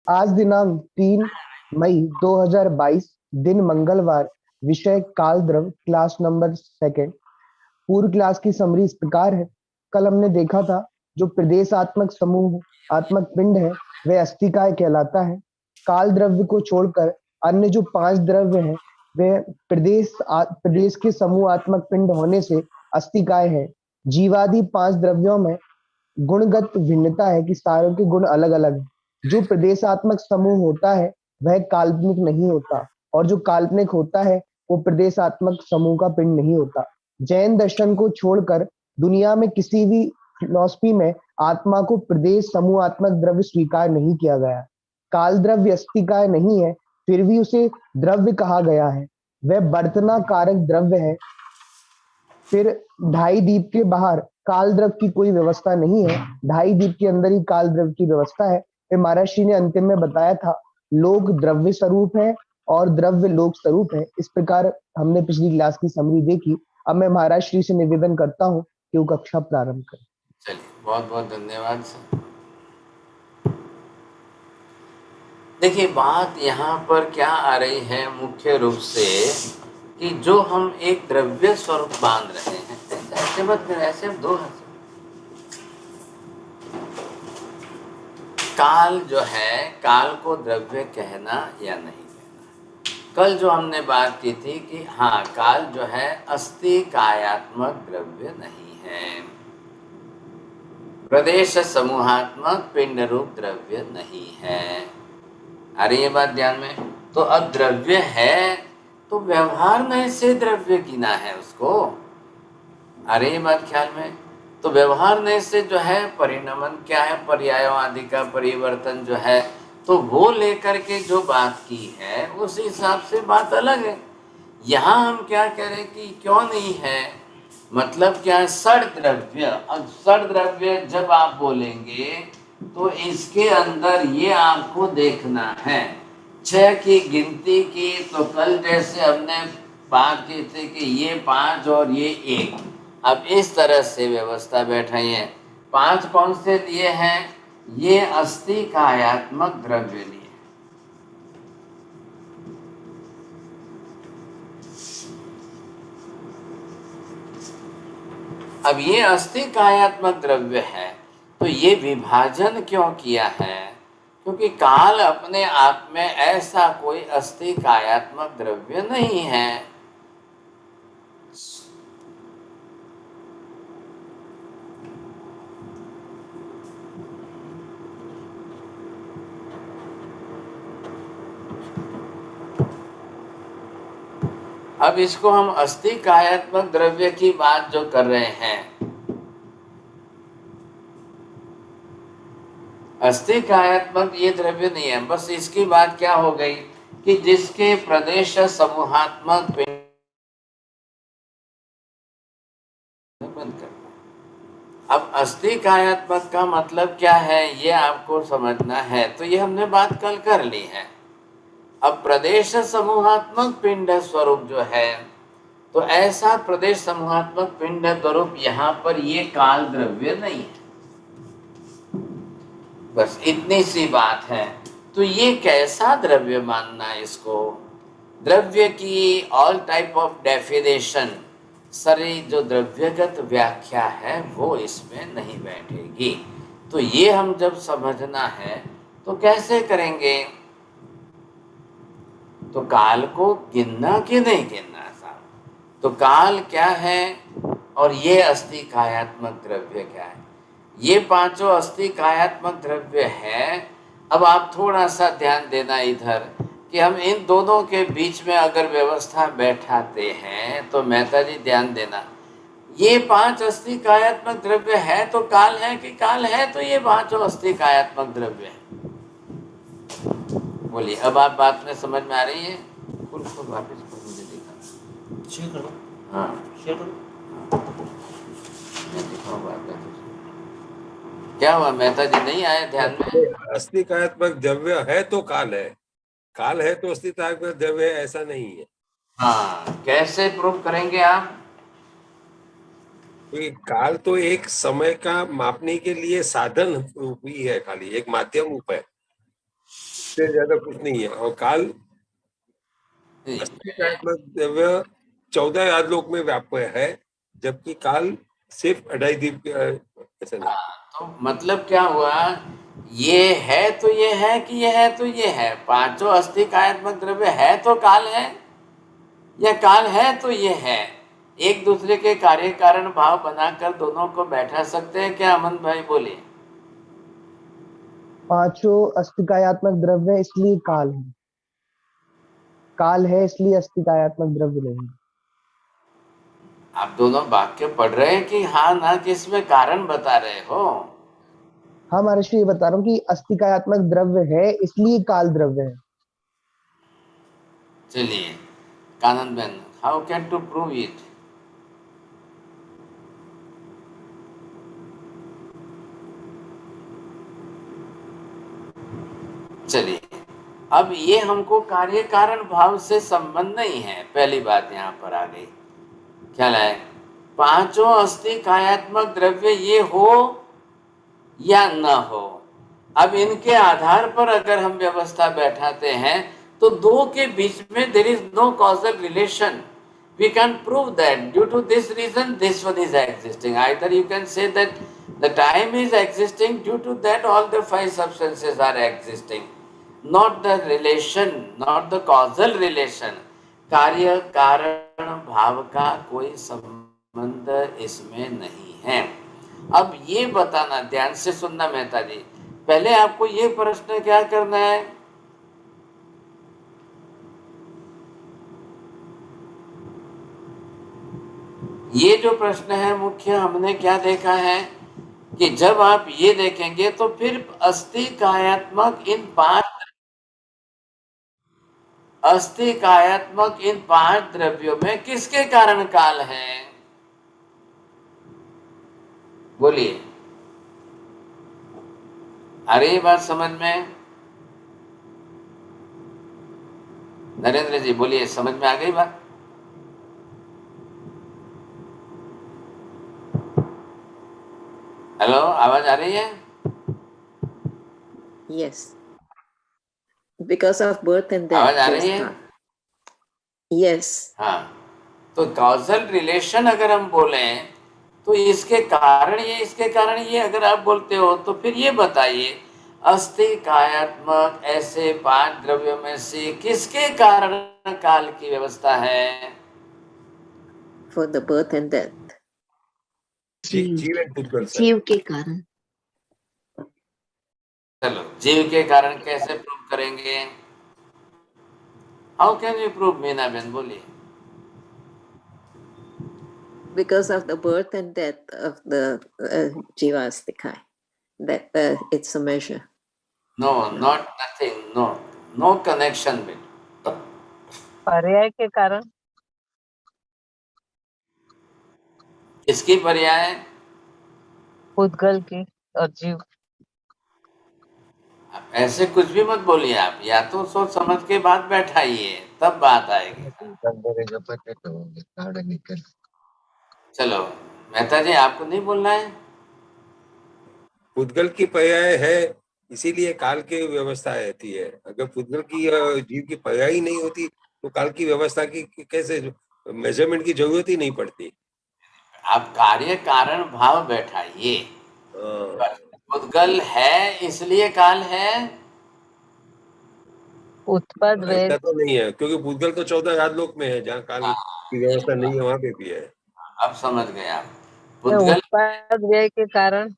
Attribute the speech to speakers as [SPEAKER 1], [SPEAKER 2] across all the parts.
[SPEAKER 1] आज दिनांक 3 मई 2022, दिन मंगलवार। विषय काल द्रव, क्लास नंबर सेकंड। पूर्व क्लास की समरी इस प्रकार है। कल हमने देखा था जो प्रदेशात्मक समूह आत्मक पिंड है वह अस्थिकाय कहलाता है। काल द्रव्य को छोड़कर अन्य जो 5 द्रव्य हैं वे प्रदेश के समूहात्मक पिंड होने से अस्थिकाय है। जीवादि 5 द्रव्यों में गुणगत भिन्नता है कि सारों के गुण अलग अलग हैं। जो प्रदेशात्मक समूह होता है वह काल्पनिक नहीं होता, और जो काल्पनिक होता है वो प्रदेशात्मक समूह का पिंड नहीं होता। जैन दर्शन को छोड़कर दुनिया में किसी भी फिलॉसफी में आत्मा को प्रदेश समूहात्मक द्रव्य स्वीकार नहीं किया गया। काल द्रव्य अस्थिकाय नहीं है, फिर भी उसे द्रव्य कहा गया है। वह बर्तना कारक द्रव्य है। फिर ढाई दीप के बाहर काल द्रव की कोई व्यवस्था नहीं है, ढाई दीप के अंदर ही काल द्रव की व्यवस्था है। फिर महर्षि ने अंतिम में बताया था लोक द्रव्य स्वरूप है और द्रव्य लोक स्वरूप है। इस प्रकार हमने पिछली क्लास की समरी देखी। अब मैं महाराज श्री से निवेदन करता हूँ कि वो कक्षा प्रारंभ करें।
[SPEAKER 2] चलिए, बहुत बहुत धन्यवाद सर। देखिए, बात यहाँ पर क्या आ रही है मुख्य रूप से कि जो हम एक द्रव्य स्वरूप बांध रहे हैं, ऐसे मत करें, ऐसे हम दो हैं। काल जो है, काल को द्रव्य कहना या नहीं कहना। कल जो हमने बात की थी कि हाँ, काल जो है अस्थि कायात्मक द्रव्य नहीं है, प्रदेश समूहात्मक पिंड रूप द्रव्य नहीं है। आ रही है बात ध्यान में? तो अब द्रव्य है तो व्यवहार में से द्रव्य गिना है उसको। आ रही है बात ख्याल में? तो व्यवहार में से जो है परिणमन क्या है, पर्यायों आदि का परिवर्तन जो है, तो वो लेकर के जो बात की है उस हिसाब से बात अलग है। यहाँ हम क्या कह रहे हैं कि क्यों नहीं है, मतलब क्या है, षड द्रव्य। अब षड द्रव्य जब आप बोलेंगे तो इसके अंदर ये आपको देखना है। 6 की गिनती की तो कल जैसे हमने बात की थी कि ये 5 और ये 1, अब इस तरह से व्यवस्था बैठाई है। 5 कौन से लिए हैं? ये अस्थि कायात्मक द्रव्य लिए। अब ये अस्थि कायात्मक द्रव्य है तो ये विभाजन क्यों किया है? क्योंकि काल अपने आप में ऐसा कोई अस्थि कायात्मक द्रव्य नहीं है। अब इसको हम अस्थि कायात्मक द्रव्य की बात जो कर रहे हैं, अस्थि कायात्मक ये द्रव्य नहीं है। बस इसकी बात क्या हो गई कि जिसके प्रदेश समूहात्मक पिंड बंद कर। अब अस्थि कायात्मक का मतलब क्या है ये आपको समझना है, तो ये हमने बात कल कर ली है। अब प्रदेश समूहात्मक पिंड स्वरूप जो है, तो ऐसा प्रदेश समूहात्मक पिंड स्वरूप यहाँ पर ये काल द्रव्य नहीं है। बस इतनी सी बात है। तो ये कैसा द्रव्य मानना है इसको? द्रव्य की ऑल टाइप ऑफ डेफिनेशन, सारी जो द्रव्यगत व्याख्या है वो इसमें नहीं बैठेगी। तो ये हम जब समझना है तो कैसे करेंगे? तो काल को गिनना कि नहीं गिनना साहब? तो काल क्या है और ये अस्थि कायात्मक द्रव्य क्या है? ये पांचों अस्थि कायात्मक द्रव्य है। अब आप थोड़ा सा ध्यान देना इधर कि हम इन दोनों के बीच में अगर व्यवस्था बैठाते हैं तो मेहता जी ध्यान देना, ये 5 अस्थि कायात्मक द्रव्य है तो काल है कि काल है तो ये पांचों अस्थि कायात्मक द्रव्य है। बोलिए, अब आप बात में समझ में आ रही है? खुद वापस मुझे दिखा, शेयर करो। हाँ, शेयर करो। मैं दिखाऊंगा। क्या हुआ मेहता जी, नहीं आए ध्यान में?
[SPEAKER 3] अस्थि कायात्मक द्रव्य है तो काल है, काल है तो अस्थि कायात्मक द्रव्य है, ऐसा नहीं है।
[SPEAKER 2] हाँ, कैसे प्रूव करेंगे आप?
[SPEAKER 3] क्योंकि काल तो एक समय का मापने के लिए साधन रूप ही है, खाली एक माध्यम रूप है। से ज्यादा कुछ नहीं है। और काल अस्थिकात्मक द्रव्य 14 आलोक में व्याप्य है, जबकि काल सिर्फ 2.5 ऐसा नहीं।
[SPEAKER 2] तो मतलब क्या हुआ, ये है तो ये है कि ये है तो ये है। पांचों अस्थि कायात्मक द्रव्य है तो काल है, या काल है तो ये है। एक दूसरे के कार्य कारण भाव बनाकर दोनों को बैठा सकते हैं क्या? अमन भाई बोलिए।
[SPEAKER 1] पांचों अस्थिकायात्मक द्रव्य इसलिए काल है, काल है इसलिए अस्थिकायात्मक द्रव्य नहीं।
[SPEAKER 2] आप दोनों वाक्य पढ़ रहे हैं कि हाँ ना, कि इसमें कारण बता रहे हो?
[SPEAKER 1] हाँ महर्षि, ये बता रहा हूँ कि अस्थिकायात्मक द्रव्य है इसलिए काल द्रव्य है।
[SPEAKER 2] चलिए Kanan ben, how can to prove it? चलिए, अब ये हमको कार्य कारण भाव से संबंध नहीं है, पहली बात यहाँ पर आ गई। क्या है? पांचों अस्थि कायात्मक द्रव्य ये हो या न हो, अब इनके आधार पर अगर हम व्यवस्था बैठाते हैं तो दो के बीच में there is no causal relation. We can prove that due to this reason this one is existing. Either you can say that the time is existing, due to that all the five substances are existing. Not the relation, not the causal relation. कार्य कारण भाव का कोई संबंध इसमें नहीं है. अब ये बताना, ध्यान से सुनना मेहता जी, पहले आपको ये प्रश्न क्या करना है, ये जो प्रश्न है मुख्य, हमने क्या देखा है कि जब आप ये देखेंगे तो फिर अस्थि कायात्मक इन पांच द्रव्यों में किसके कारण काल है? बोलिए, अरे ये बात समझ में? नरेंद्र जी बोलिए, समझ में आ गई बात? हेलो, आवाज आ रही है?
[SPEAKER 4] Yes. Because of birth and death.
[SPEAKER 2] आवाज आ रही है?
[SPEAKER 4] Yes.
[SPEAKER 2] हाँ, तो कॉजल रिलेशन अगर हम बोले तो इसके कारण ये, इसके कारण ये, अगर आप बोलते हो तो फिर ये बताइए, अस्थि कायात्मक ऐसे पांच द्रव्यों में से किसके कारण काल की व्यवस्था है?
[SPEAKER 4] For the birth and death.
[SPEAKER 3] जीव एंड पुद्गल सर।
[SPEAKER 4] जीव के कारण।
[SPEAKER 2] चलो, जीव के कारण कैसे प्रूव करेंगे? How can you prove, Meena बहन बोलिए।
[SPEAKER 4] Because of the birth and death of the Jivastika, that it's a measure.
[SPEAKER 2] No, not nothing, no, no connection with.
[SPEAKER 5] पर्याय के कारण।
[SPEAKER 2] इसकी पर्याय
[SPEAKER 5] पुद्गल की और जीव।
[SPEAKER 2] ऐसे कुछ भी मत बोलिए आप, या तो सोच समझ के बात बैठाइए, तब बात आएगी। चलो मेहता जी, आपको नहीं बोलना है?
[SPEAKER 3] पुद्गल की पर्याय है, इसीलिए काल की व्यवस्था रहती है। अगर पुद्गल की जीव की पर्याय ही नहीं होती तो काल की व्यवस्था की कैसे मेजरमेंट की जरूरत ही नहीं पड़ती।
[SPEAKER 2] आप कार्य कारण भाव बैठाइए। पुद्गल है इसलिए काल है?
[SPEAKER 5] उत्पद वेद।
[SPEAKER 3] ऐसा तो नहीं है, क्योंकि पुद्गल तो 14 आलोक में है, जहाँ काल की व्यवस्था नहीं है वहां पे भी है।
[SPEAKER 2] अब समझ गए आप। पुद्गल,
[SPEAKER 5] उत्पद व्यय के कारण।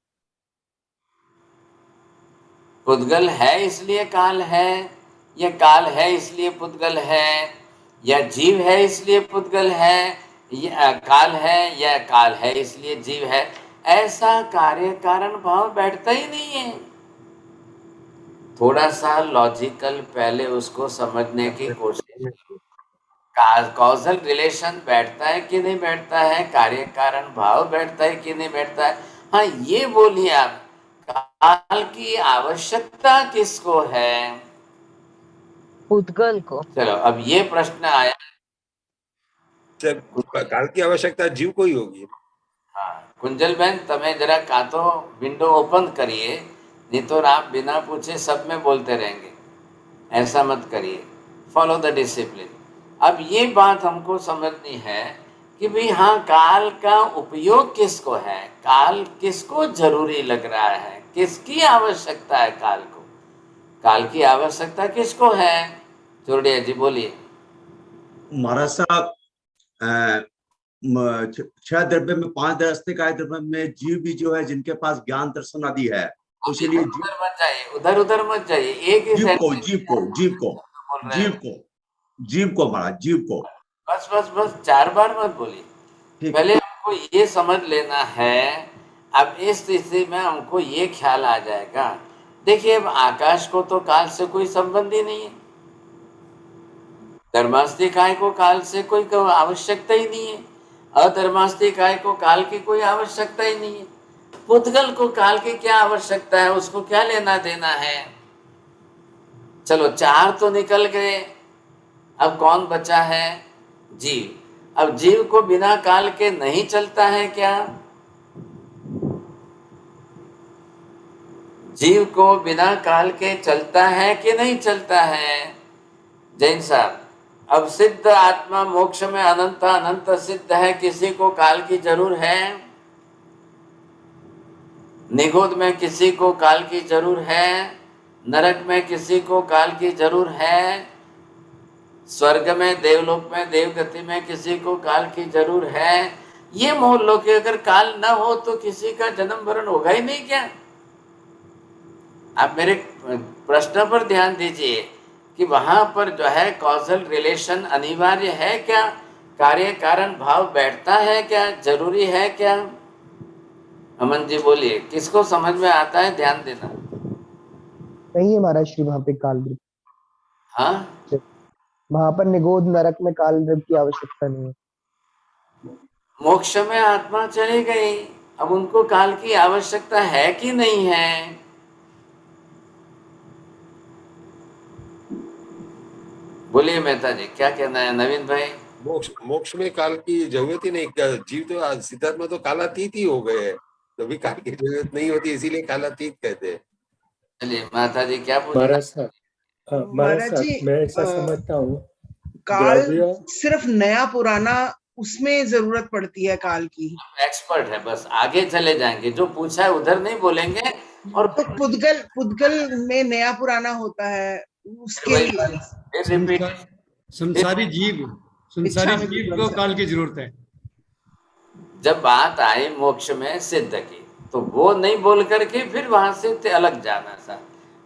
[SPEAKER 2] पुद्गल है इसलिए काल है, या काल है इसलिए पुद्गल है, या जीव है इसलिए पुद्गल है, या काल है, या काल है इसलिए जीव है? ऐसा कार्य कारण भाव बैठता ही नहीं है। थोड़ा सा लॉजिकल पहले उसको समझने की कोशिश। कॉजल रिलेशन बैठता है कि नहीं बैठता है, कार्य कारण भाव बैठता है कि नहीं बैठता है? हाँ, ये बोलिए आप, काल की आवश्यकता किसको है?
[SPEAKER 5] पुद्गल को।
[SPEAKER 2] चलो, अब ये प्रश्न आया,
[SPEAKER 3] काल की आवश्यकता जीव को ही होगी।
[SPEAKER 2] हाँ कुंजल बहन, तमें जरा का तो विंडो ओपन करिए, नहीं तो आप बिना पूछे सब में बोलते रहेंगे। ऐसा मत करिए, फॉलो द डिसिप्लिन। अब ये बात हमको समझनी है कि भाई हाँ, काल का उपयोग किसको है, काल किसको जरूरी लग रहा है, किसकी आवश्यकता है काल को, काल की आवश्यकता किसको है? चोरडिया जी बोलिए।
[SPEAKER 6] महाराज साहब, छह द्रव्य में 5 दृष्टिकाय द्रव्य में जीव भी जो है, जिनके पास ज्ञान दर्शन आदि है, तो इसलिए
[SPEAKER 2] उधर मत जाइए, उधर उधर मत जाइए, एक ही
[SPEAKER 6] जीव को
[SPEAKER 2] sentence
[SPEAKER 6] जीव को जीव को
[SPEAKER 2] बोल रहे
[SPEAKER 6] जीव
[SPEAKER 2] हैं।
[SPEAKER 6] को जीव को महाराज, जीव को।
[SPEAKER 2] बस बस बस 4 बार मत बोलिए।
[SPEAKER 6] ठीक।
[SPEAKER 2] पहले हमको ये समझ लेना है। अब इस स्थिति में हमको ये ख्याल आ जाएगा, देखिए अब आकाश को तो काल से कोई संबंध ही नहीं है, धर्मास्ती काय को काल से कोई आवश्यकता ही नहीं है, अधर्मास्ती काय को काल की कोई आवश्यकता ही नहीं है, पुद्गल को काल की क्या आवश्यकता है, उसको क्या लेना देना है। चलो 4 तो निकल गए, अब कौन बचा है? जीव। अब जीव को बिना काल के नहीं चलता है क्या? जीव को बिना काल के चलता है कि नहीं चलता है? जैन साहब, अब सिद्ध आत्मा मोक्ष में अनंत अनंत सिद्ध है, किसी को काल की जरूर है? निगोद में किसी को काल की जरूर है? नरक में किसी को काल की जरूर है? स्वर्ग में, देवलोक में, देवगति में किसी को काल की जरूर है? ये मोह लो कि अगर काल ना हो तो किसी का जन्म मरण होगा ही नहीं क्या? आप मेरे प्रश्न पर ध्यान दीजिए कि वहां पर जो है कॉजल रिलेशन अनिवार्य है क्या? कार्य कारण भाव बैठता है क्या? जरूरी है क्या? अमन जी बोलिए, किसको समझ में आता है? ध्यान देना।
[SPEAKER 1] नहीं है महाराज श्री, वहां पे काल द्रव्य,
[SPEAKER 2] हाँ,
[SPEAKER 1] वहां पर निगोद नरक में काल द्रव्य की आवश्यकता नहीं है।
[SPEAKER 2] मोक्ष में आत्मा चली गई, अब उनको काल की आवश्यकता है कि नहीं है? बोलिए मेहता जी, क्या कहना है? नवीन भाई,
[SPEAKER 3] मोक्ष में काल की जरूरत ही नहीं। जीव तो सिद्धार्थ में तो कालातीत ही हो गए हैं, तभी काल की जरूरत नहीं होती, इसीलिए कालातीत कहते हैं।
[SPEAKER 2] चलिए माता जी क्या पूछना?
[SPEAKER 7] महाराज साहब, महाराज
[SPEAKER 8] महाराज जी,
[SPEAKER 7] साहब, मैं ऐसा समझता हूँ,
[SPEAKER 8] काल
[SPEAKER 7] द्रव्य
[SPEAKER 8] सिर्फ नया पुराना उसमें जरूरत पड़ती है काल की।
[SPEAKER 2] एक्सपर्ट है, बस आगे चले जाएंगे, जो पूछा है उधर नहीं बोलेंगे। और
[SPEAKER 8] तो पुद्गल में नया पुराना होता है, उसके लिए
[SPEAKER 2] फिर रिपीट।
[SPEAKER 9] संसारी जीव को काल की जरूरत है।
[SPEAKER 2] जब बात आई मोक्ष में सिद्ध की, तो वो नहीं बोल करके फिर वहां से अलग जाना था।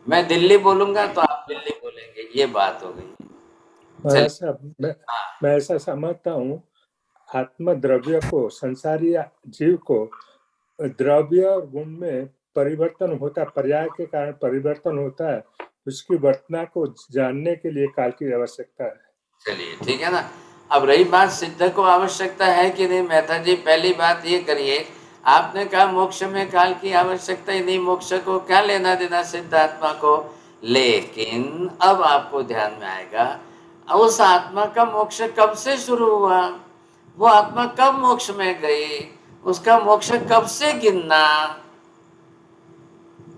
[SPEAKER 2] मैं दिल्ली बोलूंगा तो आप दिल्ली बोलेंगे, ये बात हो गई।
[SPEAKER 7] महाराज साहब, मैं ऐसा समझता हूँ, आत्म द्रव्य को, संसारी जीव को द्रव्य और गुण में परिवर्तन होता है, पर्याय के कारण परिवर्तन होता है, उसकी वर्तना को जानने के लिए काल की आवश्यकता है।
[SPEAKER 2] चलिए ठीक है ना। अब रही बात सिद्ध को आवश्यकता है कि नहीं, मेहता जी पहली बात ये करिए, आपने कहा मोक्ष में काल की आवश्यकता ही नहीं, मोक्ष को क्या लेना देना सिद्ध आत्मा को। लेकिन अब आपको ध्यान में आएगा, उस आत्मा का मोक्ष कब से शुरू हुआ, वो आत्मा कब मोक्ष में गई, उसका मोक्ष कब से गिनना।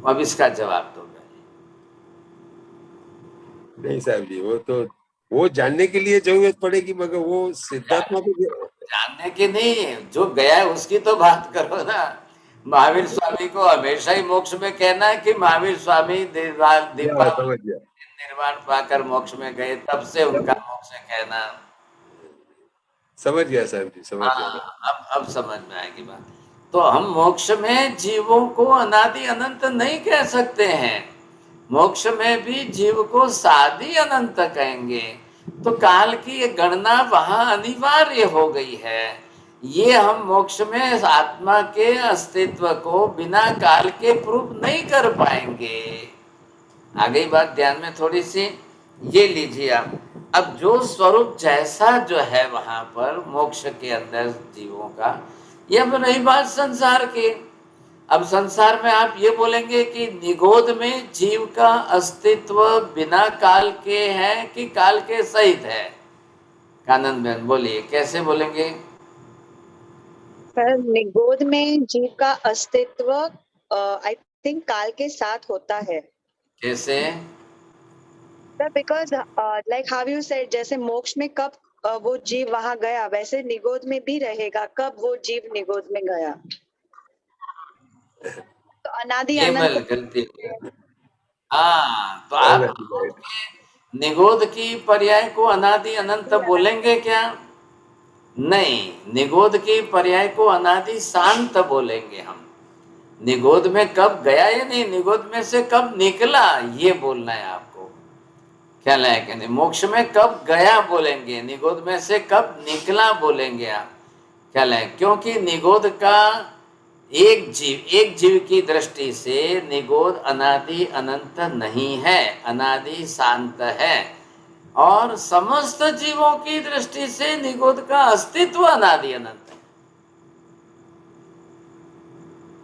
[SPEAKER 2] अब इसका जवाब दो।
[SPEAKER 3] नहीं साहब जी, वो जानने के लिए जरूरत पड़ेगी, मगर वो सिद्धात्मा को
[SPEAKER 2] जानने की नहीं है, जो गया है उसकी तो बात करो ना। महावीर स्वामी को हमेशा ही मोक्ष में कहना है कि महावीर स्वामी निर्वाण पाकर मोक्ष में गए, तब से उनका मोक्ष कहना।
[SPEAKER 3] समझ गया साहब जी, समझ गया।
[SPEAKER 2] अब समझ में आएगी बात। तो हम मोक्ष में जीवों को अनादि अनंत नहीं कह सकते हैं, मोक्ष में भी जीव को सादि अनंत कहेंगे। तो काल की गणना वहां अनिवार्य हो गई है। ये हम मोक्ष में आत्मा के अस्तित्व को बिना काल के प्रूफ नहीं कर पाएंगे। आ गई बात ध्यान में थोड़ी सी? ये लीजिए आप, अब जो स्वरूप जैसा जो है वहां पर मोक्ष के अंदर जीवों का, ये अब रही बात संसार की। अब संसार में आप ये बोलेंगे कि निगोद में जीव का अस्तित्व बिना काल के है कि काल के सहित है? कानन बहन बोलिए, कैसे बोलेंगे?
[SPEAKER 10] सर, निगोद में जीव का अस्तित्व आई थिंक काल के साथ होता है।
[SPEAKER 2] कैसे?
[SPEAKER 10] Because like how you said, जैसे मोक्ष में कब वो जीव वहां गया, वैसे निगोद में भी रहेगा, कब वो जीव निगोद में गया। तो अनादि
[SPEAKER 2] ये मैं
[SPEAKER 10] अनंत।
[SPEAKER 2] गलती हाँ, तो आप निगोद की पर्याय को अनादि अनंत बोलेंगे क्या? नहीं, निगोद की पर्याय को अनादि शांत बोलेंगे हम। निगोद में कब गया या नहीं, निगोद में से कब निकला, ये बोलना है आपको। ख्याल है कि नहीं? मोक्ष में कब गया बोलेंगे, निगोद में से कब निकला बोलेंगे आप। ख्याल है? क्योंकि निगोद का एक जीव की दृष्टि से निगोद अनादि अनंत नहीं है, अनादि शांत है। और समस्त जीवों की दृष्टि से निगोद का अस्तित्व अनादि अनंत है।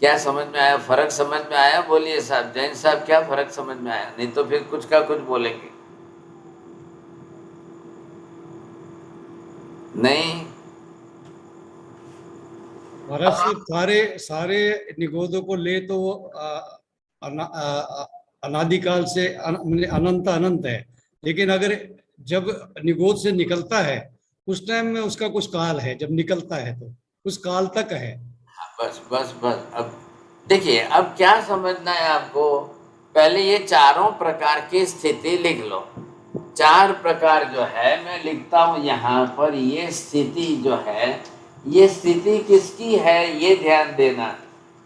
[SPEAKER 2] क्या समझ में आया? फर्क समझ में आया? बोलिए साहब, जैन साहब, क्या फर्क समझ में आया? नहीं तो फिर कुछ का कुछ बोलेंगे। नहीं,
[SPEAKER 9] महाराज सिर्फ सारे निगोदों को ले तो वो अनादिकाल से अनंत अनंत है, लेकिन अगर जब निगोद से निकलता है उस टाइम में उसका कुछ काल है, जब निकलता है तो उस काल तक है।
[SPEAKER 2] बस बस बस। अब देखिए, अब क्या समझना है आपको, पहले ये चारों प्रकार की स्थिति लिख लो। 4 प्रकार जो है मैं लिखता हूं यहाँ पर। ये स्थिति जो है, ये स्थिति किसकी है ये ध्यान देना।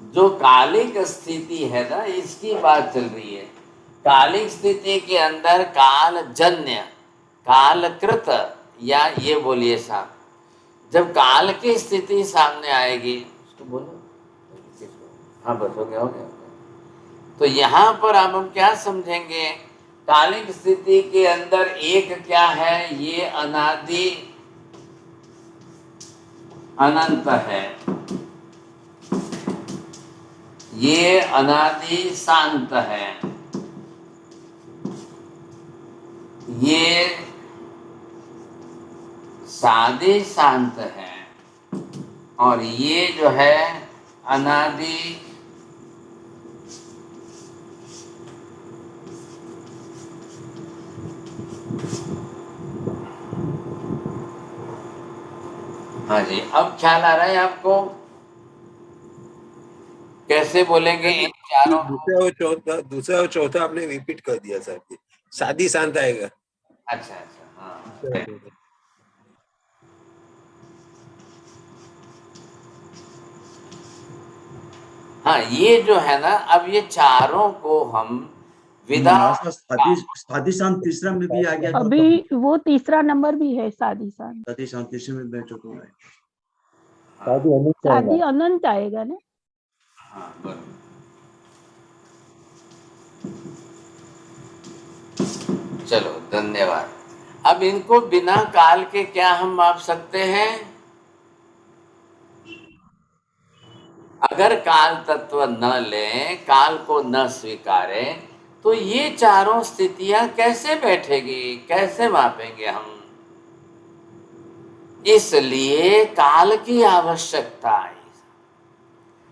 [SPEAKER 2] जो कालिक स्थिति है ना, इसकी बात चल रही है। कालिक स्थिति के अंदर काल जन्य, कालकृत, या ये बोलिए साहब, जब काल की स्थिति सामने आएगी, उसको बोलो, हाँ बस हो गया। तो यहाँ पर अब हम क्या समझेंगे, कालिक स्थिति के अंदर एक क्या है, ये अनादि अनंत है, ये अनादि शांत है, ये सादे शांत है, और ये जो है अनादि हाँ जी। अब ख्याल आ रहा है आपको कैसे बोलेंगे इन चारों?
[SPEAKER 3] दूसरा और चौथा आपने रिपीट कर दिया सर। शादी शांत आएगा।
[SPEAKER 2] अच्छा अच्छा, हाँ। हाँ, ये जो है ना, अब ये चारों को हम विदा
[SPEAKER 6] साधी शांत तीसरा में भी आ गया।
[SPEAKER 11] अभी वो तीसरा नंबर भी है, साधी शांत।
[SPEAKER 6] साधी शांत तीसरे में मैं चुका हूँ।
[SPEAKER 11] साधी अनंत आएगा ना।
[SPEAKER 2] हाँ, बराबर। चलो, धन्यवाद। अब इनको बिना काल के क्या हम माप सकते हैं? अगर काल तत्व न लें, काल को न स्वीकारें, तो ये चारों स्थितियां कैसे बैठेगी, कैसे मापेंगे हम? इसलिए काल की आवश्यकता है।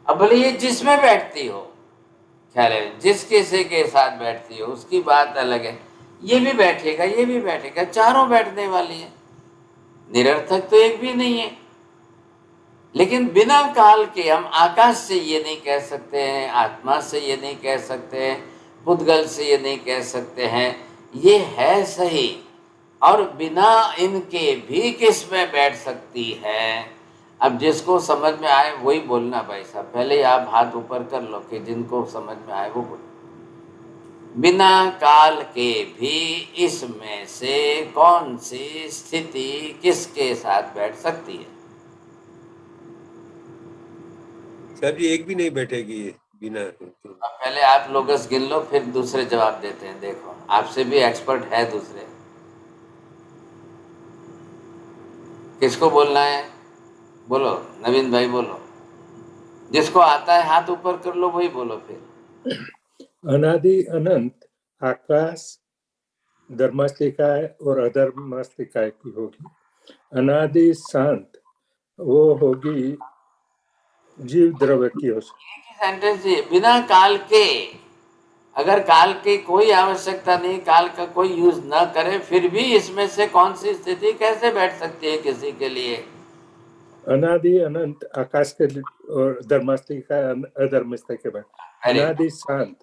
[SPEAKER 2] अब भले ये जिसमें बैठती हो, ख्याल है, जिस किसी के साथ बैठती हो उसकी बात अलग है। ये भी बैठेगा, ये भी बैठेगा, चारों बैठने वाली है, निरर्थक तो एक भी नहीं है। लेकिन बिना काल के हम आकाश से ये नहीं कह सकते हैं, आत्मा से ये नहीं कह सकते हैं, पुद्गल से ये नहीं कह सकते हैं, ये है सही। और बिना इनके भी किसमें बैठ सकती है? अब जिसको समझ में आए वही बोलना भाई साहब। पहले आप हाथ ऊपर कर लो कि जिनको समझ में आए वो बोलो। बिना काल के भी इसमें से कौन सी स्थिति किसके साथ बैठ सकती है?
[SPEAKER 3] सर जी एक भी नहीं बैठेगी बिना।
[SPEAKER 2] पहले आप लोग गिन लो, फिर दूसरे जवाब देते हैं। देखो, आपसे भी एक्सपर्ट है दूसरे। किसको बोलना है? बोलो नवीन भाई, बोलो। जिसको आता है हाथ ऊपर कर लो, वही बोलो फिर।
[SPEAKER 7] अनादि अनंत आकाश धर्मास्तिकाय और अधर्मास्तिकाय की होगी। अनादि शांत वो होगी जीव द्रव्य की हो सकती।
[SPEAKER 2] सेंटेंस बिना काल के, अगर काल की कोई आवश्यकता नहीं, काल का कोई यूज न करे, फिर भी इसमें से कौन सी स्थिति कैसे बैठ सकती है किसी के लिए?
[SPEAKER 7] अनादि अनंत आकाश के और धर्मास्तिका अधर्मास्तिका के बाद अनादि शांत।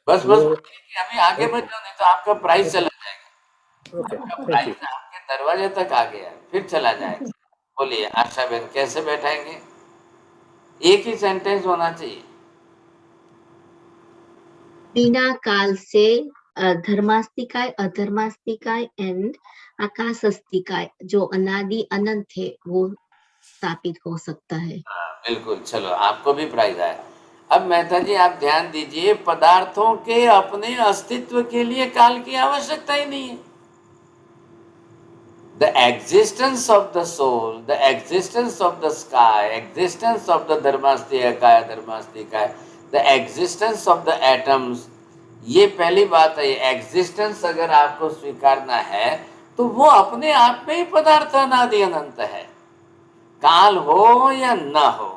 [SPEAKER 2] बस
[SPEAKER 7] वो
[SPEAKER 2] अभी आगे बढ़ जाओ, नहीं तो आपका प्राइस चला जाएगा।
[SPEAKER 7] ओके,
[SPEAKER 2] आपका
[SPEAKER 7] थैंक यू।
[SPEAKER 2] प्राइस आपके दरवाजे तक आ गया, फिर चला जाएगा। बोलिए आशा बहन, कैसे बैठाएंगे? एक ही सेंटेंस होना चाहिए।
[SPEAKER 12] बिना काल से धर्मास्तिकाय अधर्मास्तिकाय एंड आकाशास्तिकाय जो अनादि अनंत है वो स्थापित हो सकता है।
[SPEAKER 2] बिल्कुल, चलो आपको भी प्राइज आया। अब मेहता जी आप ध्यान दीजिए, पदार्थों के अपने अस्तित्व के लिए काल की आवश्यकता ही नहीं है। The existence of the soul, the existence of the sky, existence of the dharmastikaya, dharmastikaya, the existence of the atoms, ये पहली बात है। एग्जिस्टेंस अगर आपको स्वीकारना है तो वो अपने आप में ही पदार्थ अनादि अनंत है, काल हो या न हो।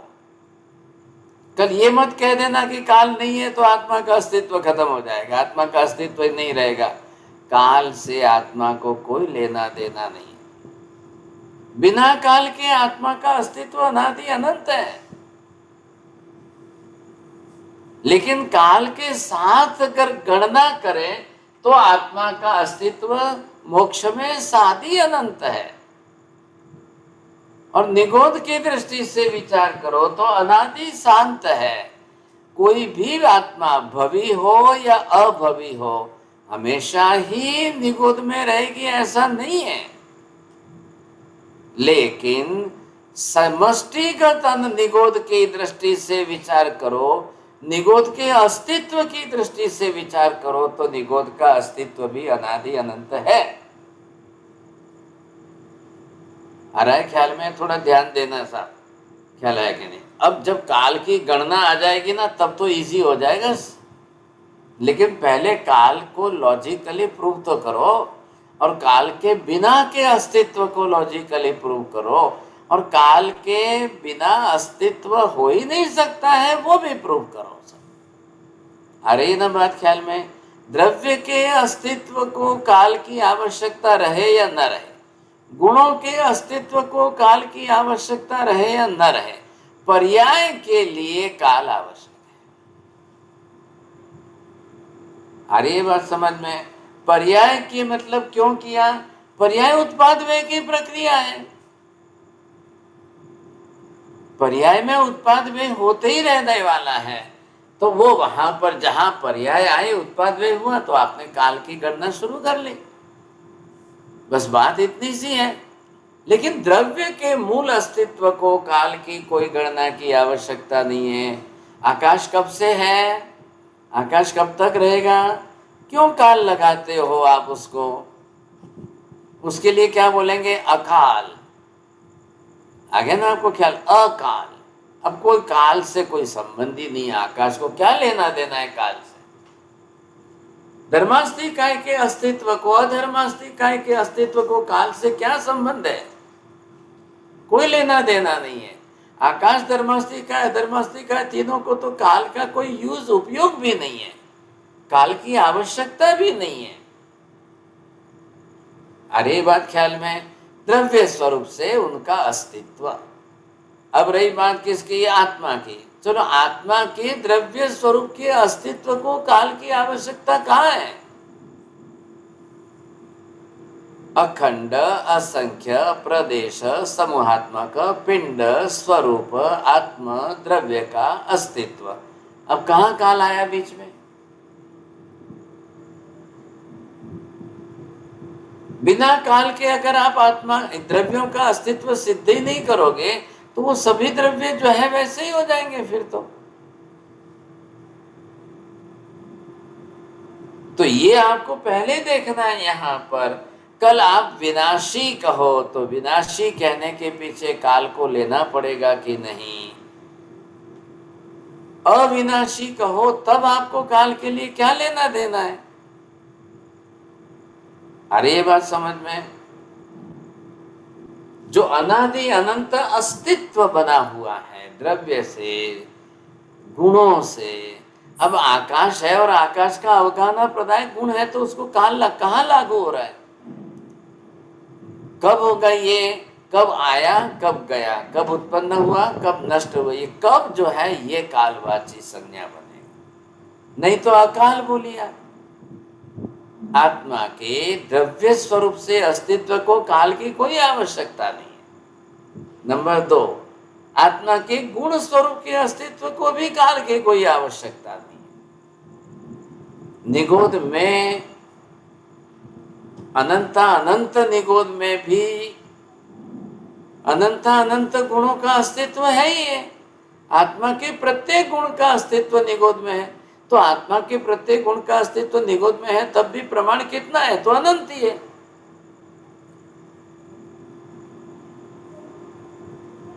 [SPEAKER 2] कल ये मत कह देना कि काल नहीं है तो आत्मा का अस्तित्व खत्म हो जाएगा, आत्मा का अस्तित्व ही नहीं रहेगा। काल से आत्मा को कोई लेना देना नहीं। बिना काल के आत्मा का अस्तित्व अनादि अनंत है, लेकिन काल के साथ अगर गणना करें तो आत्मा का अस्तित्व मोक्ष में सादी अनंत है। और निगोध की दृष्टि से विचार करो तो अनादि शांत है। कोई भी आत्मा भवी हो या अभवी हो हमेशा ही निगोध में रहेगी ऐसा नहीं है, लेकिन समष्टिगत निगोध की दृष्टि से विचार करो, निगोध के अस्तित्व की दृष्टि से विचार करो तो निगोध का अस्तित्व भी अनादि अनंत है। आ रहा है ख्याल में? थोड़ा ध्यान देना साहब, ख्याल है कि नहीं? अब जब काल की गणना आ जाएगी ना तब तो इजी हो जाएगा, लेकिन पहले काल को लॉजिकली प्रूव तो करो, और काल के बिना के अस्तित्व को लॉजिकली प्रूव करो, और काल के बिना अस्तित्व हो ही नहीं सकता है वो भी प्रूव करो। अरे ना बात ख्याल में? द्रव्य के अस्तित्व को काल की आवश्यकता रहे या न रहे, गुणों के अस्तित्व को काल की आवश्यकता रहे या न रहे, पर्याय के लिए काल आवश्यक है। अरे ये बात समझ में? पर्याय की मतलब क्यों किया? पर्याय उत्पाद व्यय की प्रक्रिया है। पर्याय में उत्पाद व्यय होते ही रहने वाला है, तो वो वहां पर जहां पर्याय आए उत्पाद व्यय हुआ तो आपने काल की गणना शुरू कर ली। बस बात इतनी सी है। लेकिन द्रव्य के मूल अस्तित्व को काल की कोई गणना की आवश्यकता नहीं है। आकाश कब से है, आकाश कब तक रहेगा, क्यों काल लगाते हो आप उसको? उसके लिए क्या बोलेंगे? अकाल। आ गया ना आपको ख्याल? अकाल। अब कोई काल से कोई संबंध ही नहीं है, आकाश को क्या लेना देना है काल से? धर्मास्तिकाय के अस्तित्व को अधर्मास्तिकाय के अस्तित्व को काल से क्या संबंध है? कोई लेना देना नहीं है। आकाश धर्मास्तिकाय अधर्मास्तिकाय तीनों को तो काल का कोई यूज उपयोग भी नहीं है, काल की आवश्यकता भी नहीं है। अरे बात ख्याल में? द्रव्य स्वरूप से उनका अस्तित्व। अब रही बात किसकी? आत्मा की। चलो आत्मा के द्रव्य स्वरूप के अस्तित्व को काल की आवश्यकता कहाँ है? अखंड असंख्य प्रदेश समूहात्मक पिंड स्वरूप आत्म द्रव्य का अस्तित्व। अब कहाँ काल आया बीच में? बिना काल के अगर आप आत्मा द्रव्यों का अस्तित्व सिद्ध ही नहीं करोगे तो वो सभी द्रव्य जो है वैसे ही हो जाएंगे फिर तो ये आपको पहले देखना है यहाँ पर। कल आप विनाशी कहो तो विनाशी कहने के पीछे काल को लेना पड़ेगा कि नहीं? अविनाशी कहो तब आपको काल के लिए क्या लेना देना है? अरे ये बात समझ में? जो अनादि अनंत अस्तित्व बना हुआ है द्रव्य से, गुणों से, अब आकाश है और आकाश का अवगाहना प्रदायक गुण है, तो उसको कहाँ लागू हो रहा है? कब होगा ये? कब आया, कब गया, कब उत्पन्न हुआ, कब नष्ट हुआ, ये कब जो है ये कालवाची संज्ञा बनेगा। नहीं तो अकाल बोलिए आप। आत्मा के द्रव्य स्वरूप से अस्तित्व को काल की कोई आवश्यकता नहीं है। नंबर 2, आत्मा के गुण स्वरूप के अस्तित्व को भी काल की कोई आवश्यकता नहीं है। निगोद में अनंत निगोद में भी अनंत गुणों का अस्तित्व है ही है। आत्मा के प्रत्येक गुण का अस्तित्व निगोद में है, तो आत्मा के प्रत्येक गुण का अस्तित्व निगोद में है, तब भी प्रमाण कितना है? तो अनंत ही है।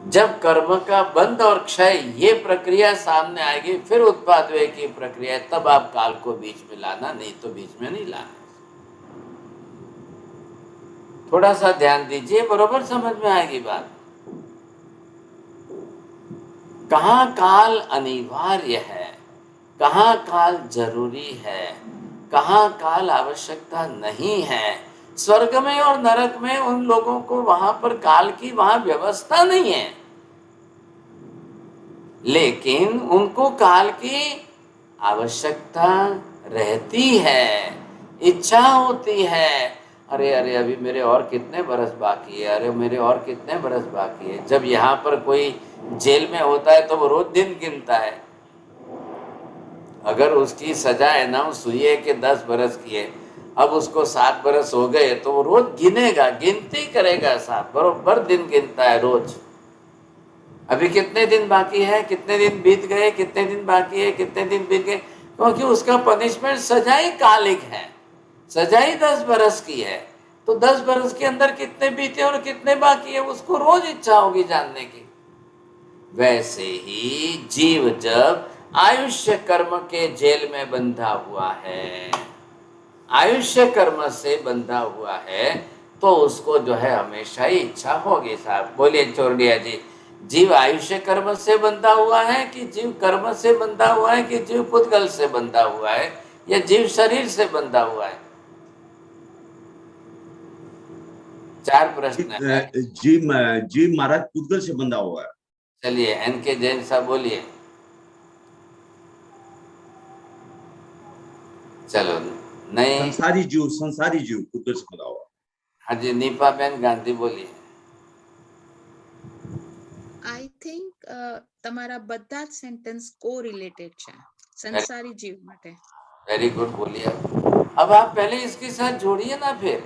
[SPEAKER 2] जब कर्म का बंध और क्षय ये प्रक्रिया सामने आएगी, फिर उत्पाद व्यय की प्रक्रिया, तब आप काल को बीच में लाना, नहीं तो बीच में नहीं लाना। थोड़ा सा ध्यान दीजिए, बरोबर समझ में आएगी बात। कहाँ काल अनिवार्य है, कहाँ काल जरूरी है, कहाँ काल आवश्यकता नहीं है। स्वर्ग में और नरक में उन लोगों को वहां पर काल की वहां व्यवस्था नहीं है, लेकिन उनको काल की आवश्यकता रहती है, इच्छा होती है। अरे अरे अभी मेरे और कितने बरस बाकी है, अरे मेरे और कितने बरस बाकी है। जब यहाँ पर कोई जेल में होता है तो वो रोज दिन गिनता है। अगर उसकी सजा है ना, सुइए के 10 बरस की है, अब उसको 7 बरस हो गए, तो वो रोज गिनेगा, गिनती करेगा, 7 बरोबर दिन गिनता है रोज। अभी कितने दिन बाकी है, कितने दिन बीत गए, कितने दिन बाकी है, कितने दिन बीत गए, क्योंकि उसका पनिशमेंट सजाई कालिक है, सजाई 10 बरस की है। तो 10 बरस के अंदर कितने बीते और कितने बाकी है, उसको रोज इच्छा होगी जानने की। वैसे ही जीव जब आयुष्य कर्म के जेल में बंधा हुआ है, आयुष्य कर्म से बंधा हुआ है, तो उसको जो है हमेशा ही इच्छा होगी। साहब बोलिए चोरडिया जी, जीव आयुष्य कर्म से बंधा हुआ है कि जीव कर्म से बंधा हुआ है, कि जीव पुद्गल से बंधा हुआ है, या जीव शरीर से बंधा हुआ है? 4 प्रश्न है।
[SPEAKER 6] जीव महाराज पुद्गल से बंधा हुआ है।
[SPEAKER 2] चलिए एनके जैन साहब बोलिए। चलो नहीं,
[SPEAKER 6] संसारी जीव पुद्गल से बंधा हुआ।
[SPEAKER 2] हाँ जी, नीपा बहन गांधी बोलिए।
[SPEAKER 13] આઈ થિંક તમારા બધા જ સેન્ટેન્સ કોરિલેટેડ છે સંસારી જીવ માટે।
[SPEAKER 2] वेरी गुड, बोलिए। अब आप पहले इसके साथ जोड़िए ना। फिर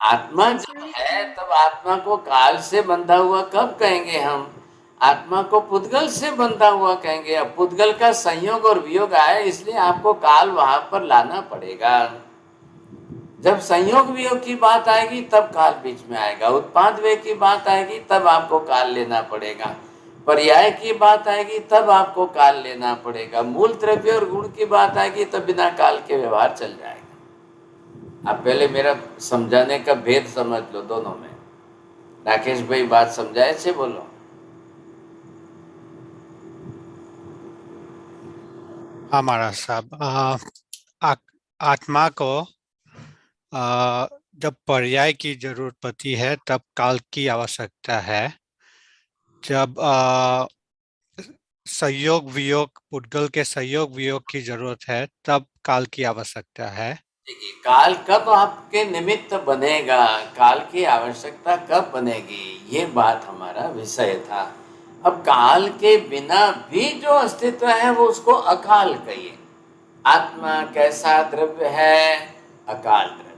[SPEAKER 2] आत्मा जब है तब आत्मा को काल से बंधा हुआ कब कहेंगे हम? आत्मा को पुद्गल से बंधा हुआ कहेंगे। अब पुद्गल का संयोग और वियोग आया, इसलिए आपको काल वहां पर लाना पड़ेगा। जब संयोग वियोग की बात आएगी तब काल बीच में आएगा। उत्पाद व्यय की बात आएगी तब आपको काल लेना पड़ेगा। पर्याय की बात आएगी तब आपको काल लेना पड़ेगा। मूल द्रव्य और गुण की बात आएगी तब बिना काल के व्यवहार चल जाएगा। आप पहले मेरा समझाने का भेद समझ लो दोनों में। राकेश भाई बात समझाए से बोलो।
[SPEAKER 14] हाँ महाराज साहब, आत्मा को जब पर्याय की जरूरत पड़ती है तब काल की आवश्यकता है। जब संयोग वियोग, पुद्गल के संयोग वियोग की जरूरत है तब काल की आवश्यकता है।
[SPEAKER 2] काल कब आपके निमित्त बनेगा, काल की आवश्यकता कब बनेगी, ये बात हमारा विषय था। अब काल के बिना भी जो अस्तित्व है वो उसको अकाल कहिए। आत्मा कैसा द्रव्य है? अकाल द्रव्य।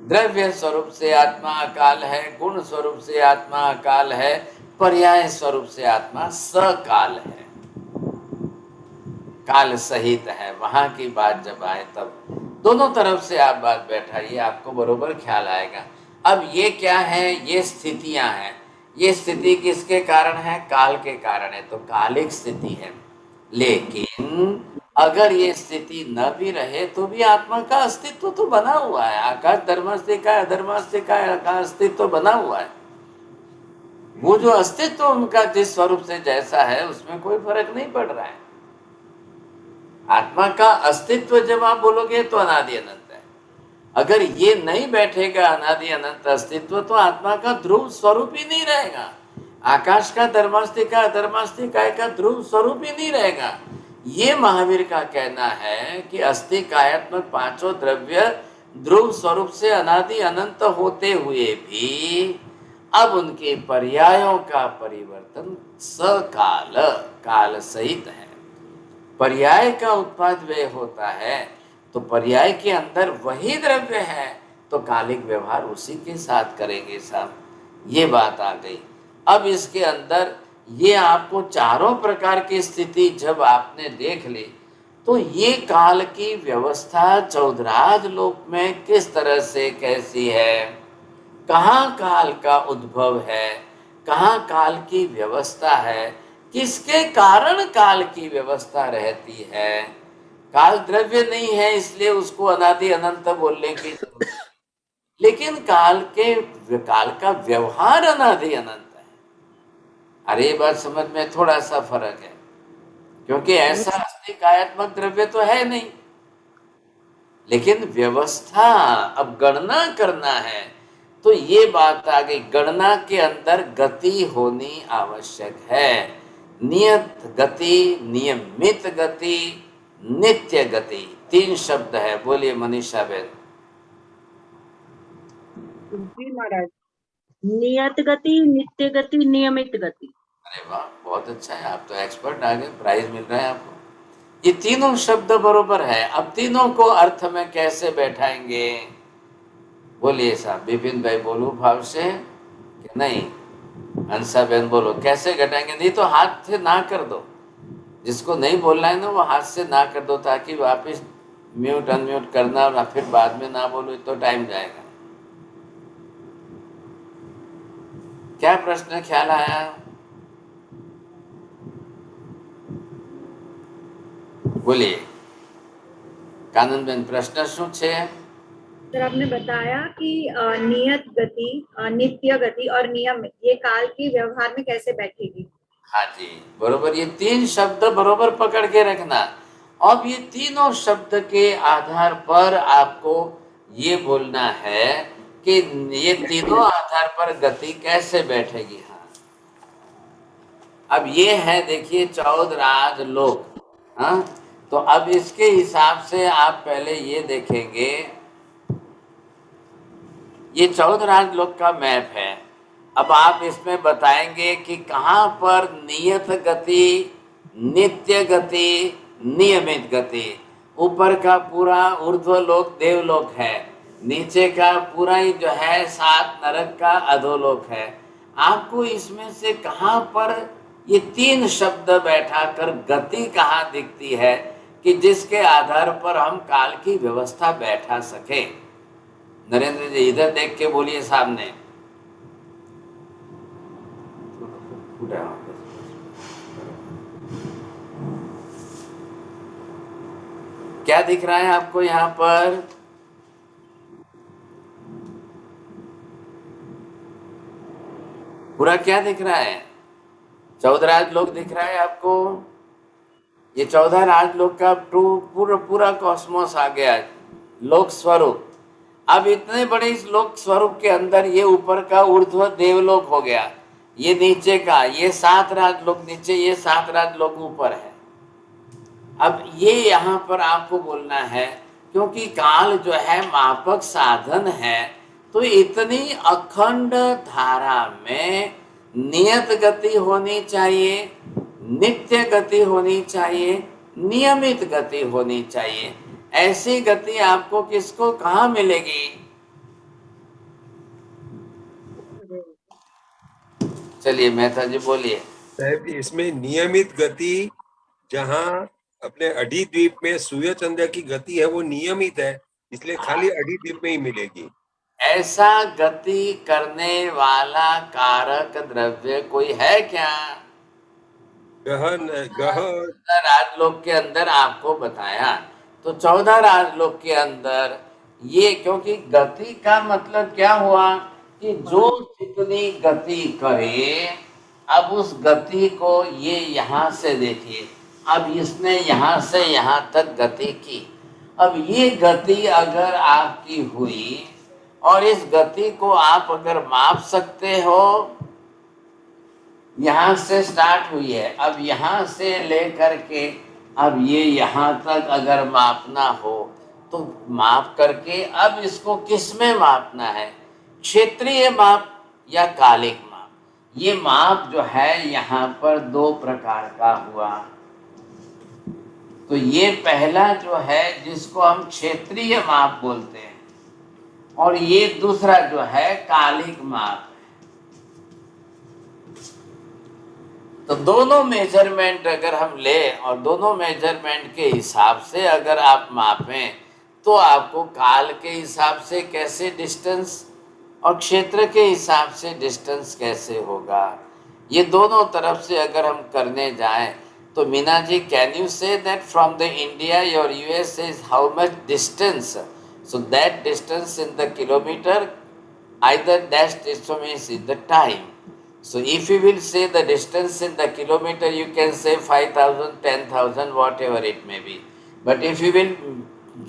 [SPEAKER 2] द्रव्य स्वरूप से आत्मा अकाल है, गुण स्वरूप से आत्मा अकाल है, पर्याय स्वरूप से आत्मा सकाल है, काल सहित है। वहां की बात जब आए तब दोनों तरफ से आप बात बैठाइए, आपको बरोबर ख्याल आएगा। अब ये क्या है? ये स्थितियां हैं। ये स्थिति किसके कारण है? काल के कारण है, तो कालिक स्थिति है। लेकिन अगर ये स्थिति न भी रहे तो भी आत्मा का अस्तित्व तो बना हुआ है। आकाश धर्मास्तिक है, अधर्मास्तिक है, आकाश अस्तित्व बना हुआ है। वो जो अस्तित्व उनका जिस स्वरूप से जैसा है उसमें कोई फर्क नहीं पड़ रहा है। आत्मा का अस्तित्व जब आप बोलोगे तो अनादि अनंत है। अगर ये नहीं बैठेगा अनादि अनंत अस्तित्व, तो आत्मा का ध्रुव स्वरूप ही नहीं रहेगा। आकाश का धर्मास्तिका अधर्मास्तिकाय का ध्रुव स्वरूप ही नहीं रहेगा। ये महावीर का कहना है कि अस्तिकायात्मक पांचों द्रव्य ध्रुव स्वरूप से अनादि अनंत होते हुए भी अब उनके पर्यायों का परिवर्तन सकाल काल सहित है। पर्याय का उत्पाद व्यय होता है, तो पर्याय के अंदर वही द्रव्य है, तो कालिक व्यवहार उसी के साथ करेंगे साहब। ये बात आ गई। अब इसके अंदर ये आपको चारों प्रकार की स्थिति जब आपने देख ली, तो ये काल की व्यवस्था चौधराज लोक में किस तरह से कैसी है, कहाँ काल का उद्भव है, कहाँ काल की व्यवस्था है, किसके कारण काल की व्यवस्था रहती है। काल द्रव्य नहीं है, इसलिए उसको अनादि अनंत बोलने की जरूरत है। लेकिन काल का व्यवहार अनादि अनंत है। अरे ये बात समझ में थोड़ा सा फर्क है, क्योंकि ऐसा अस्तिकायात्मक द्रव्य तो है नहीं, लेकिन व्यवस्था अब गणना करना है, तो ये बात आ गई। गणना के अंदर गति होनी आवश्यक है। नियत गति, नियमित गति, नित्य गति, 3 शब्द है। बोलिए मनीषा बेन।
[SPEAKER 15] जी महाराज, नियत गति, नित्य गति, नियमित गति।
[SPEAKER 2] अरे वाह, बहुत अच्छा है, आप तो एक्सपर्ट आ गए, प्राइज मिल रहा है आपको। ये तीनों शब्द बरोबर है। अब तीनों को अर्थ में कैसे बैठाएंगे? बोलिए साहब। विपिन भाई बोलो भाव से कि नहीं? हंसा बहन बोलो कैसे घटाएंगे? नहीं तो हाथ से ना कर दो, जिसको नहीं बोलना है ना वो हाथ से ना कर दो, ताकि वापस म्यूट अनम्यूट करना और फिर बाद में ना बोलो तो टाइम जाएगा। क्या प्रश्न ख्याल आया? बोलिए कानन बेन, प्रश्न शू छे?
[SPEAKER 16] सर आपने बताया कि नियत गति, नित्य गति और नियमित, ये काल की व्यवहार में कैसे बैठेगी?
[SPEAKER 2] हाँ जी बरोबर, ये 3 शब्द बरोबर पकड़ के रखना। अब ये तीनों शब्द के आधार पर आपको ये बोलना है कि ये तीनों आधार पर गति कैसे बैठेगी। हाँ, अब ये है देखिए चौदराज लोक। हाँ, तो अब इसके हिसाब से आप पहले ये देखेंगे, ये चौदराज लोक का मैप है। अब आप इसमें बताएंगे कि कहाँ पर नियत गति, नित्य गति, नियमित गति। ऊपर का पूरा ऊर्ध्वलोक देवलोक है, नीचे का पूरा ही जो है 7 नरक का अधोलोक है। आपको इसमें से कहाँ पर ये 3 शब्द बैठा कर गति कहाँ दिखती है कि जिसके आधार पर हम काल की व्यवस्था बैठा सके। नरेंद्र जी इधर देख के बोलिए सामने। क्या दिख रहा है आपको यहाँ पर? पूरा क्या दिख रहा है? 14 राजलोक दिख रहा है आपको। ये 14 राजलोक का पूरा कॉस्मोस आ गया, लोक स्वरूप। अब इतने बड़े इस लोक स्वरूप के अंदर ये ऊपर का ऊर्ध्व देवलोक हो गया, ये नीचे का, ये 7 राजलोक नीचे, ये 7 राजलोक ऊपर है। अब ये यहाँ पर आपको बोलना है, क्योंकि काल जो है मापक साधन है, तो इतनी अखंड धारा में नियत गति होनी चाहिए, नित्य गति होनी चाहिए, नियमित गति होनी चाहिए। ऐसी गति आपको किसको कहाँ मिलेगी? चलिए मेहता जी बोलिए।
[SPEAKER 3] साहब इसमें नियमित गति, जहाँ अपने अडी द्वीप में सूर्य चंद्र की गति है वो नियमित है, इसलिए खाली अडी द्वीप में ही मिलेगी।
[SPEAKER 2] ऐसा गति करने वाला कारक द्रव्य कोई है क्या? राजलोक के अंदर आपको बताया, तो 14 राजलोक के अंदर ये, क्योंकि गति का मतलब क्या हुआ कि जो जितनी गति करे, अब उस गति को ये यहाँ से देखिए, अब इसने यहाँ से यहाँ तक गति की। अब ये गति अगर आपकी हुई और इस गति को आप अगर माप सकते हो, यहाँ से स्टार्ट हुई है, अब यहाँ से लेकर के अब ये यहाँ तक अगर मापना हो तो माप करके अब इसको किस में मापना है, क्षेत्रीय माप या कालिक माप। ये माप जो है यहाँ पर दो प्रकार का हुआ। तो ये पहला जो है जिसको हम क्षेत्रीय माप बोलते हैं, और ये दूसरा जो है कालिक माप। तो दोनों मेजरमेंट अगर हम ले और दोनों मेजरमेंट के हिसाब से अगर आप मापें तो आपको काल के हिसाब से कैसे डिस्टेंस और क्षेत्र के हिसाब से डिस्टेंस कैसे होगा, ये दोनों तरफ से अगर हम करने जाएं तो Meena ji, can you say that from the India your US is how much distance? So that distance in the kilometer, either that distance is the time. So if you will say the distance in the kilometer, you can say 5,000, 10,000, whatever it may be. But if you will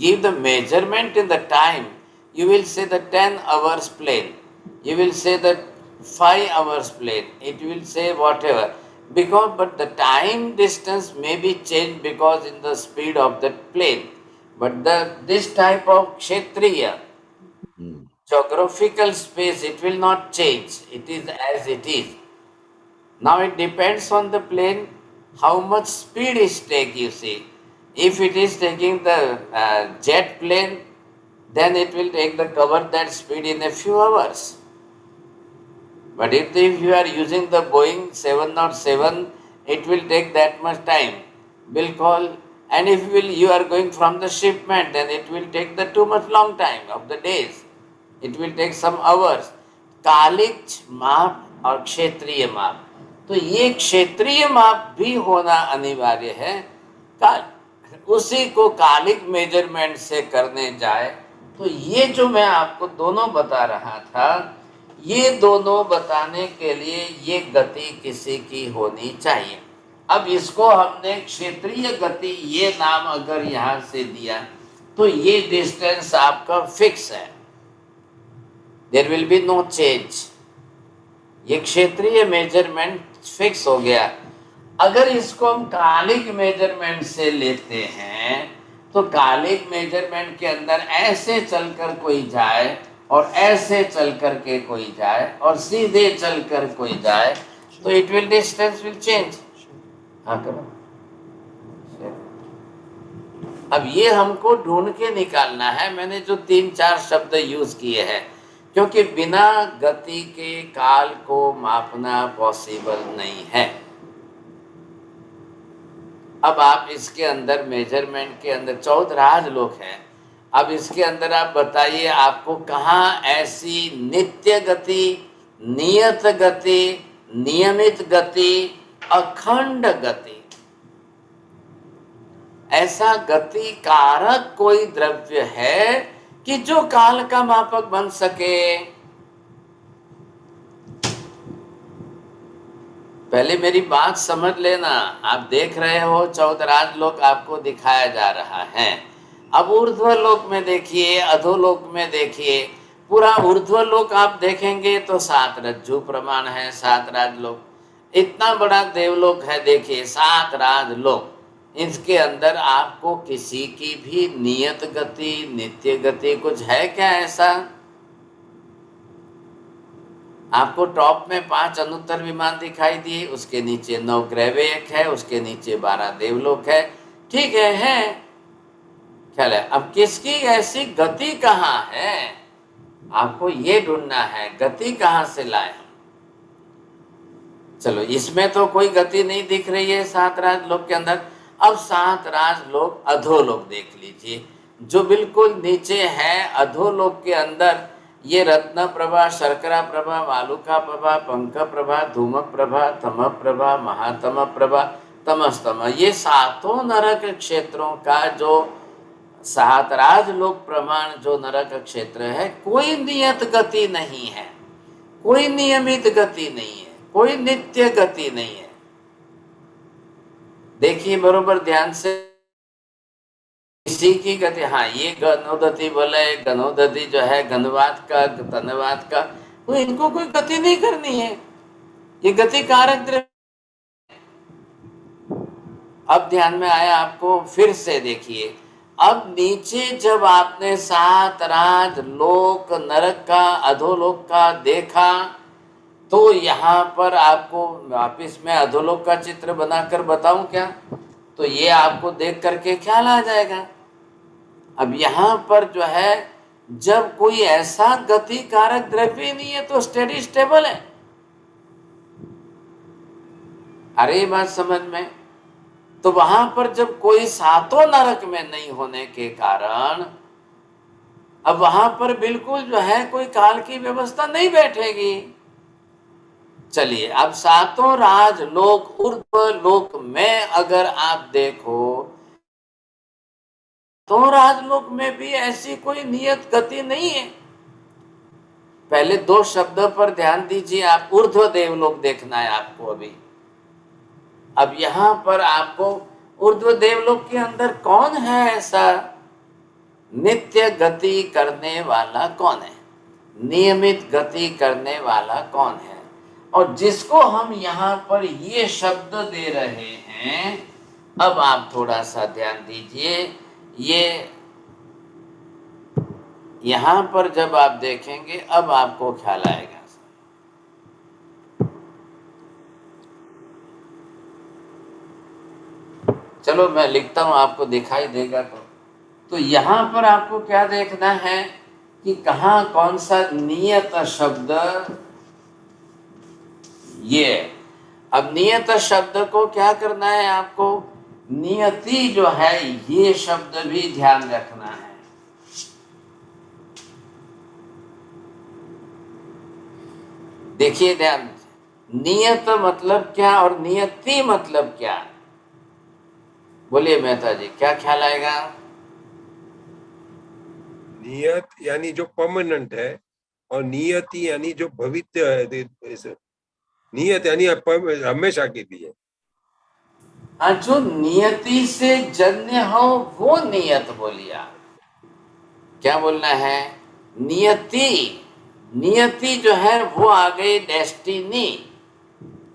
[SPEAKER 2] give the measurement in the time, you will say the 10 hours plane. You will say the 5 hours plane. It will say whatever. Because, but the time distance may be changed because in the speed of the plane. But this type of kshetriya, geographical space, it will not change. It is as it is. Now it depends on the plane how much speed is take, you see. If it is taking the jet plane, then it will take the cover that speed in a few hours. But if you are using the Boeing 707, it will take that much time. Will call. And if you are going from the shipment, then it will take the too much long time of the days. It will take some hours. कालिक माप और क्षेत्रीय माप, तो ये क्षेत्रीय माप भी होना अनिवार्य है। उसी को कालिक मेजरमेंट से करने जाए तो ये जो मैं आपको दोनों बता रहा था, ये दोनों बताने के लिए ये गति किसी की होनी चाहिए। अब इसको हमने क्षेत्रीय गति ये नाम अगर यहाँ से दिया तो ये डिस्टेंस आपका फिक्स है, there will be no change. ये क्षेत्रीय मेजरमेंट फिक्स हो गया। अगर इसको हम कालिक मेजरमेंट से लेते हैं तो कालिक मेजरमेंट के अंदर ऐसे चलकर कोई जाए और ऐसे चलकर के कोई जाए और सीधे चलकर कोई जाए तो it will distance will change. हाँ करो। अब ये हमको ढूंढ के निकालना है। मैंने जो 3-4 शब्द यूज किए हैं, क्योंकि बिना गति के काल को मापना पॉसिबल नहीं है। अब आप इसके अंदर मेजरमेंट के अंदर 14 लोग हैं। अब इसके अंदर आप बताइए आपको कहाँ ऐसी नित्य गति, नियत गति, नियमित गति, अखंड गति, ऐसा गति कारक कोई द्रव्य है कि जो काल का मापक बन सके? पहले मेरी बात समझ लेना। आप देख रहे हो 14 लोक आपको दिखाया जा रहा है। अब ऊर्ध्व लोक में देखिए, अधोलोक में देखिए। पूरा ऊर्ध्व लोक आप देखेंगे तो 7 रज्जु प्रमाण है, 7 राजलोक। इतना बड़ा देवलोक है, देखिए 7 राजलोक। इसके अंदर आपको किसी की भी नियत गति, नित्य गति कुछ है क्या ऐसा? आपको टॉप में 5 अनुत्तर विमान दिखाई दिए, उसके नीचे 9 ग्रहवेयक है, उसके नीचे 12 देवलोक है। ठीक है ख्याल है। अब किसकी ऐसी गति कहाँ है, आपको ये ढूंढना है। गति कहाँ से लाए? चलो, इसमें तो कोई गति नहीं दिख रही है 7 राजलोक के अंदर। अब 7 राजलोक अधोलोक देख लीजिए, जो बिल्कुल नीचे है। अधोलोक के अंदर ये रत्न प्रभा, शर्करा प्रभा, वालुका प्रभा, पंख प्रभा, धूमक प्रभा, तम प्रभा, महातम प्रभा, तमस्तम, ये 7 नरक क्षेत्रों का जो 7 राजलोक प्रमाण जो नरक क्षेत्र है, कोई नियत गति नहीं है, कोई नियमित गति नहीं है, कोई नित्य गति नहीं है। देखिए बरोबर ध्यान से, इसी की गति, हाँ ये गनोदति बोले, गनोदति जो है गंधवाद का, तनवाद का, तो इनको कोई गति नहीं करनी है, ये गति कारक द्रव्य। अब ध्यान में आया आपको? फिर से देखिए, अब नीचे जब आपने 7 राज, लोक, नरक का, अधोलोक का देखा, तो यहाँ पर आपको वापिस में अधोलोक का चित्र बनाकर बताऊं क्या? तो ये आपको देख करके ख्याल आ जाएगा। अब यहाँ पर जो है, जब कोई ऐसा गति कारक द्रव्य नहीं है तो स्टेडी स्टेबल है। अरे ये बात समझ में? तो वहां पर जब कोई 7 नरक में नहीं होने के कारण, अब वहां पर बिल्कुल जो है कोई काल की व्यवस्था नहीं बैठेगी। चलिए, अब 7 राज लोक, ऊर्ध्व लोक में अगर आप देखो, तो राजलोक में भी ऐसी कोई नियत गति नहीं है। पहले 2 शब्दों पर ध्यान दीजिए आप, ऊर्ध्व देवलोक देखना है आपको अभी। अब यहाँ पर आपको ऊर्ध्व देवलोक के अंदर कौन है ऐसा नित्य गति करने वाला? कौन है नियमित गति करने वाला? कौन है? और जिसको हम यहाँ पर ये शब्द दे रहे हैं, अब आप थोड़ा सा ध्यान दीजिए, ये यहाँ पर जब आप देखेंगे अब आपको ख्याल आएगा। चलो मैं लिखता हूं, आपको दिखाई देगा। तो यहाँ पर आपको क्या देखना है कि कहाँ कौन सा नियत शब्द ये। अब नियत शब्द को क्या करना है आपको? नियति जो है ये शब्द भी ध्यान रखना है। देखिए ध्यान, नियत मतलब क्या और नियति मतलब क्या? बोलिए मेहता जी, क्या ख्याल आएगा?
[SPEAKER 3] नियत यानी जो परमानेंट है, और नियति यानी जो भविष्य है। नियत यानी हमेशा के लिए।
[SPEAKER 2] हाँ, जो नियति से जन्य हो वो नियत बोलिए आप। क्या बोलना है? नियति। नियति जो है वो आ गई डेस्टिनी।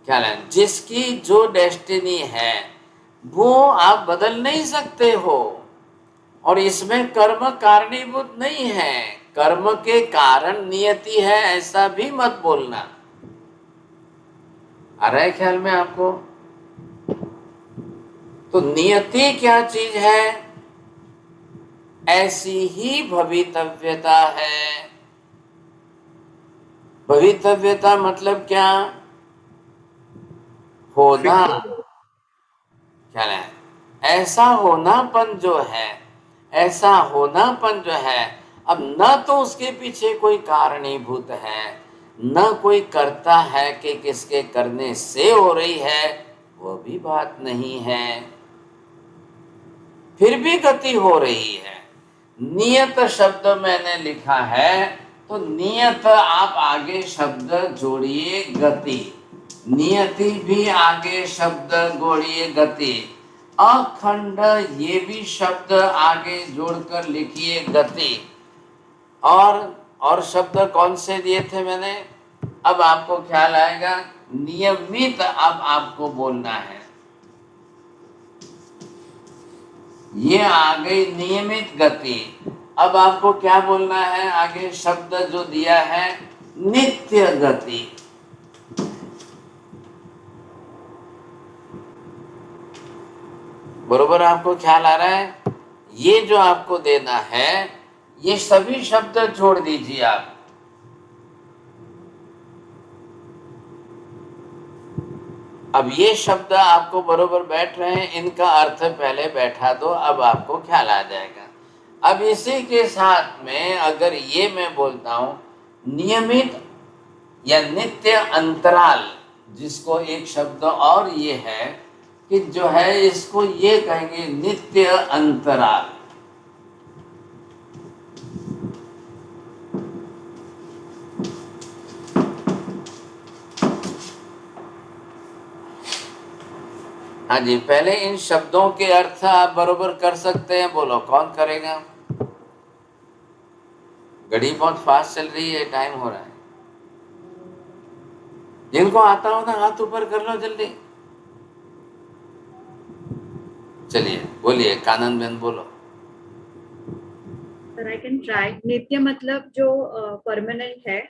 [SPEAKER 2] क्या है? जिसकी जो डेस्टिनी है वो आप बदल नहीं सकते हो, और इसमें कर्म कारणीभूत नहीं है। कर्म के कारण नियति है ऐसा भी मत बोलना। आ रहा है ख्याल में आपको? तो नियति क्या चीज है? ऐसी ही भवितव्यता है। भवितव्यता मतलब क्या? होना। क्या है? ऐसा होनापन जो है, ऐसा होनापन जो है, अब न तो उसके पीछे कोई कारणीभूत है, न कोई करता है कि किसके करने से हो रही है, वो भी बात नहीं है, फिर भी गति हो रही है। नियत शब्द मैंने लिखा है, तो नियत आप आगे शब्द जोड़िए गति, नियति भी आगे शब्द जोड़िए गति, अखंड ये भी शब्द आगे जोड़कर लिखिए गति। और शब्द कौन से दिए थे मैंने? अब आपको ख्याल आएगा। नियमित अब आपको बोलना है, ये आ गई नियमित गति। अब आपको क्या बोलना है? आगे शब्द जो दिया है नित्य गति। बरोबर आपको ख्याल आ रहा है? ये जो आपको देना है, ये सभी शब्द जोड़ दीजिए आप। अब ये शब्द आपको बरोबर बैठ रहे हैं, इनका अर्थ पहले बैठा दो, अब आपको ख्याल आ जाएगा। अब इसी के साथ में अगर ये मैं बोलता हूं नियमित या नित्य अंतराल, जिसको एक शब्द और ये है कि जो है इसको ये कहेंगे नित्य अंतराल। हाँ जी, पहले इन शब्दों के अर्थ आप बरोबर कर सकते हैं, बोलो कौन करेगा? घड़ी बहुत फास्ट चल रही है, टाइम हो रहा है। जिनको आता हो ना हाथ ऊपर कर लो जल्दी। चलिए बोलिए, कानन बेन बोलो।
[SPEAKER 16] Sir I can try. नित्य मतलब जो परमानेंट है,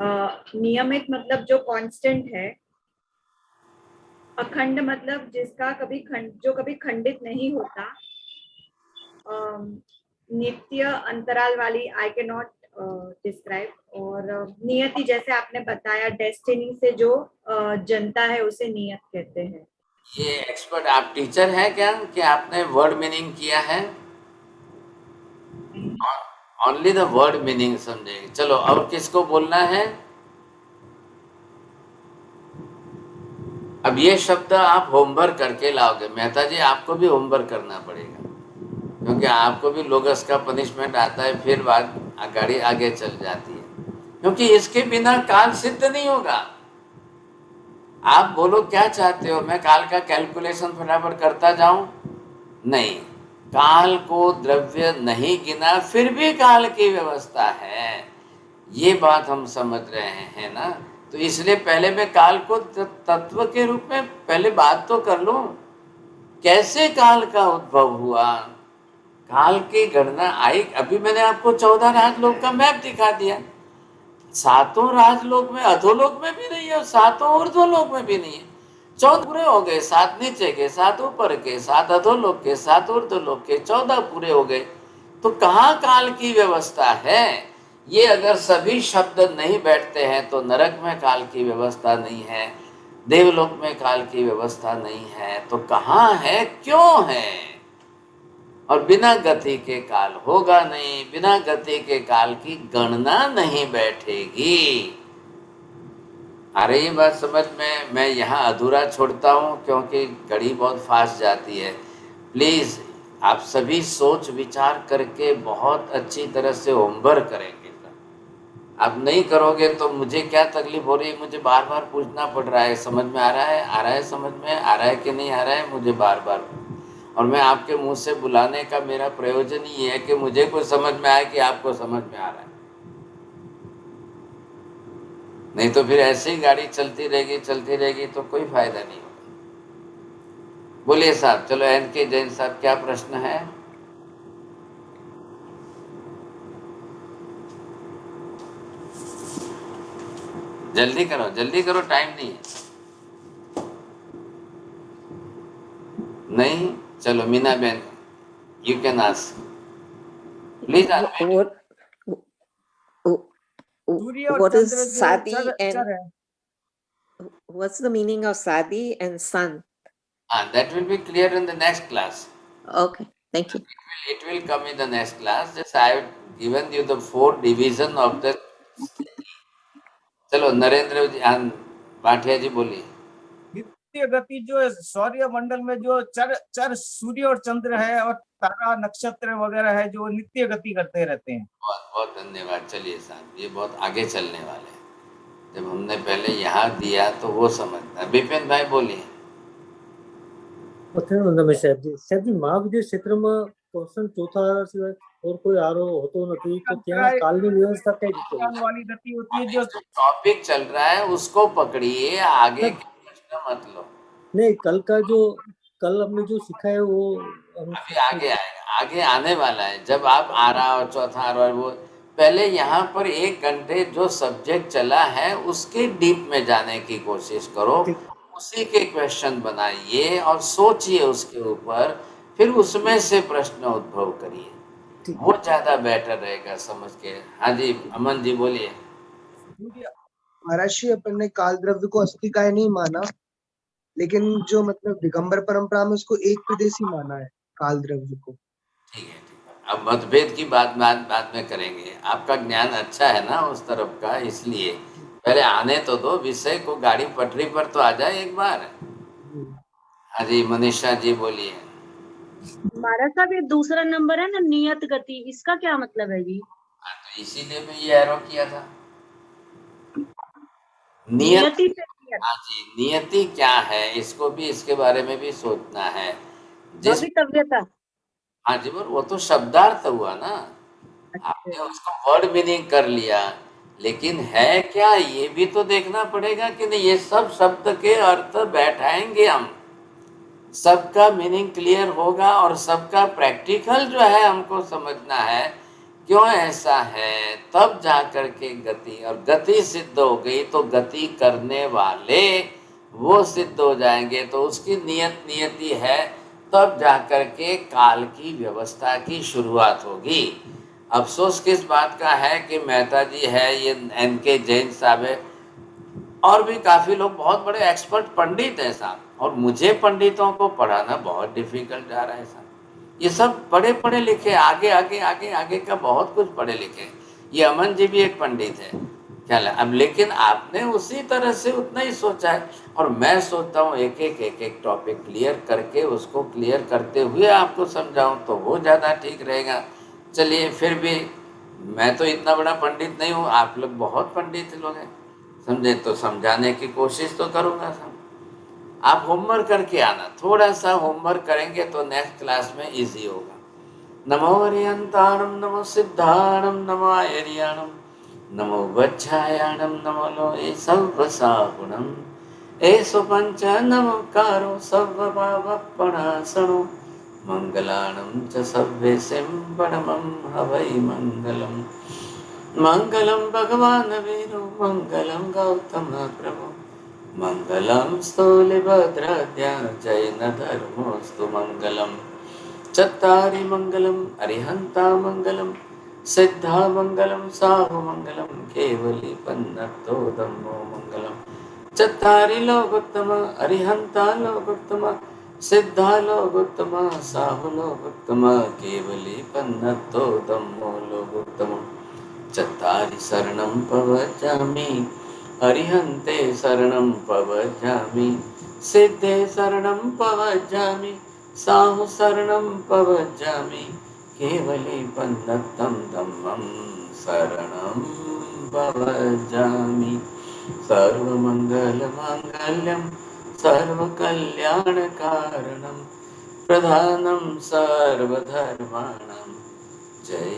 [SPEAKER 16] नियमित मतलब जो कांस्टेंट है, अखंड मतलब जिसका जो कभी खंडित नहीं होता, नित्य अंतराल वाली आई कैन नॉट डिस्क्राइब, और नियति जैसे आपने बताया डेस्टिनी से जो जनता है उसे नियत कहते हैं।
[SPEAKER 2] ये एक्सपर्ट आप टीचर हैं क्या कि आपने वर्ड मीनिंग किया है? ओनली द वर्ड मीनिंग समझेंगे। चलो और किसको बोलना है? अब ये शब्द आप होमवर्क करके लाओगे। मेहता जी आपको भी होमवर्क करना पड़ेगा, क्योंकि आपको भी लोगस का पनिशमेंट आता है, फिर बात गाड़ी आगे चल जाती है, क्योंकि इसके बिना काल सिद्ध नहीं होगा। आप बोलो क्या चाहते हो, मैं काल का कैलकुलेशन फटाफट करता जाऊं? नहीं, काल को द्रव्य नहीं गिना फिर भी काल की व्यवस्था है, ये बात हम समझ रहे हैं ना। तो इसलिए पहले मैं काल को तत्व के रूप में पहले बात तो कर लूं। कैसे काल का उद्भव हुआ, काल की गणना आई। अभी मैंने आपको 14 राजलोक का मैप दिखा दिया। 7 राजलोक में, अधोलोक में भी नहीं है, 7 ऊर्ध्वलोक में भी नहीं है। 14 पूरे हो गए, 7 नीचे के, 7 ऊपर के, 7 अधोलोक के, 7 ऊर्ध्वलोक के, 14 पूरे हो गए। तो कहाँ काल की व्यवस्था है? ये अगर सभी शब्द नहीं बैठते हैं तो नरक में काल की व्यवस्था नहीं है, देवलोक में काल की व्यवस्था नहीं है, तो कहाँ है, क्यों है? और बिना गति के काल होगा नहीं, बिना गति के काल की गणना नहीं बैठेगी। आ रही है बात समझ में? मैं यहाँ अधूरा छोड़ता हूँ क्योंकि घड़ी बहुत फास्ट जाती है। प्लीज आप सभी सोच विचार करके बहुत अच्छी तरह से होमवर्क करेंगे। आप नहीं करोगे तो मुझे क्या तकलीफ हो रही है, मुझे बार बार पूछना पड़ रहा है। समझ में आ रहा है? आ रहा है समझ में? आ रहा है कि नहीं आ रहा है? मुझे बार बार, और मैं आपके मुंह से बुलाने का मेरा प्रयोजन ही है कि मुझे कुछ समझ में आए कि आपको समझ में आ रहा है। नहीं तो फिर ऐसे ही गाड़ी चलती रहेगी तो कोई फायदा नहीं होगा। बोलिए साहब। चलो एन के जैन साहब, क्या प्रश्न है? जल्दी करो, टाइम नहीं है। नहीं, चलो मीना बहन, you can ask please.
[SPEAKER 4] What is Sadi and what's the meaning of Sadi and Sun?
[SPEAKER 2] That will be clear in the next class.
[SPEAKER 4] Okay, thank you.
[SPEAKER 2] It will come in the next class. Just I have given you the 4 division of the. चलो नरेंद्र जी, भाटिया जी बोलिए।
[SPEAKER 17] नित्य गति जो सौर्य मंडल में जो चर सूर्य और चंद्र है और तारा नक्षत्र वगैरह है जो नित्य गति करते रहते हैं।
[SPEAKER 2] बहुत बहुत धन्यवाद। चलिए साहब, ये बहुत आगे चलने वाले हैं। जब हमने पहले यहाँ दिया तो वो समझना। विपिन भाई बोलिए।
[SPEAKER 18] સાહેબ જી મહાવિદ્ય ક્ષેત્રમાં ક્વેશ્ચન ચોથા સિવાય और कोई आरो होतो નથી तो क्या कालनी व्यवस्था कई रीते
[SPEAKER 17] वाली गति होती है जो
[SPEAKER 2] टॉपिक चल रहा है उसको पकड़िए, आगे के प्रश्न मत लो।
[SPEAKER 18] नहीं, कल हमने जो सीखा है वो
[SPEAKER 2] अभी आगे आएगा, आगे आने वाला है। जब आप आ रहा हो चौथा आ रहा है, वो पहले यहाँ पर 1 घंटे जो सब्जेक्ट चला है उसके डीप में जाने की कोशिश करो, उसी के क्वेश्चन बनाइए और सोचिए उसके ऊपर, फिर उसमें से प्रश्न उद्भव करिए, वो ज्यादा बेटर रहेगा समझ के। हाँ जी, अमन जी बोलिए।
[SPEAKER 1] महाराज अपन ने काल द्रव्य को अस्थिकाय नहीं माना, लेकिन जो मतलब दिगंबर परंपरा में उसको एक प्रदेशी माना है काल द्रव्य को।
[SPEAKER 2] ठीक है, अब मतभेद की बात बाद में करेंगे। आपका ज्ञान अच्छा है ना उस तरफ का, इसलिए पहले आने तो दो विषय को, गाड़ी पटरी पर तो आ जाए एक बार। हाँ जी, मनीषा जी बोलिए।
[SPEAKER 15] महाराज साहब ये दूसरा नंबर है ना नियत गति, इसका क्या मतलब है जी?
[SPEAKER 2] तो इसीलिए मैं ये एरो किया था। नियति हाँ जी, नियति क्या है, इसको भी, इसके बारे में भी सोचना है। जिस
[SPEAKER 15] भवितव्यता।
[SPEAKER 2] हाँ जी, वो तो शब्दार्थ हुआ ना, आपने उसको वर्ड मीनिंग कर लिया, लेकिन है क्या ये भी तो देखना पड़ेगा कि नहीं। ये सब शब्द के अर्थ बैठाएंगे हम, सबका मीनिंग क्लियर होगा और सबका प्रैक्टिकल जो है हमको समझना है क्यों ऐसा है, तब जा कर के गति, और गति सिद्ध हो गई तो गति करने वाले वो सिद्ध हो जाएंगे, तो उसकी नियति है, तब जा कर के काल की व्यवस्था की शुरुआत होगी। अफसोस किस बात का है कि मेहता जी है, ये NK जैन साहब है, और भी काफ़ी लोग बहुत बड़े एक्सपर्ट पंडित हैं साहब, और मुझे पंडितों को पढ़ाना बहुत डिफिकल्ट जा रहा है साहब। ये सब पढ़े पढ़े लिखे, आगे आगे आगे आगे का बहुत कुछ पढ़े लिखे। ये अमन जी भी एक पंडित है क्या अब, लेकिन आपने उसी तरह से उतना ही सोचा है, और मैं सोचता हूँ एक एक टॉपिक क्लियर करके उसको क्लियर करते हुए आपको समझाऊँ तो वो ज़्यादा ठीक रहेगा। चलिए, फिर भी मैं तो इतना बड़ा पंडित नहीं हूँ, आप लोग बहुत पंडित लोग हैं, समझे, तो समझाने की कोशिश तो करूँगा सब। आप होमवर्क करके आना, थोड़ा सा होमवर्क करेंगे तो नेक्स्ट क्लास में इजी होगा। नमो अरियंताणम, नमो सिद्धाणम, नमो आयर्याणम, नमो वज्रायाणम, नमो लोए सर्वसागुणम, एषु पंच नमोकारो सर्वभावपणासनो, मंगलाणं च सव्येसिं परमं हवै मंगलम्। मंगलम भगवान वीरो, मंगलम गौतम प्रभु, मंगलम स्थूलिभद्राद्या जैन धर्मोस्तु मंगलम। चत्तारि मंगलम अरिहंता मंगलम, सिद्धा मंगलम साहु मंगलम, केवली पन्नतो धम्मो मंगलम। चत्तारि लोकोत्तम अरिहंता लोकोत्तम, सिद्धा लोकोत्तम साहु लोकोत्तम, केवली पन्नतो धम्मो लोकोत्तम। चत्तारि शरणं पवजामि, अरिहन्ते शरणं पवजामि, सिद्धे शरणं पवजामि, साहु शरणं पवजामि, केवले पन्नतं धम्मं शरणं पवजामि। सर्वमङ्गलमाङ्गल्यं सर्वकल्याणकारणं, प्रधानं सर्वधर्माणां, जय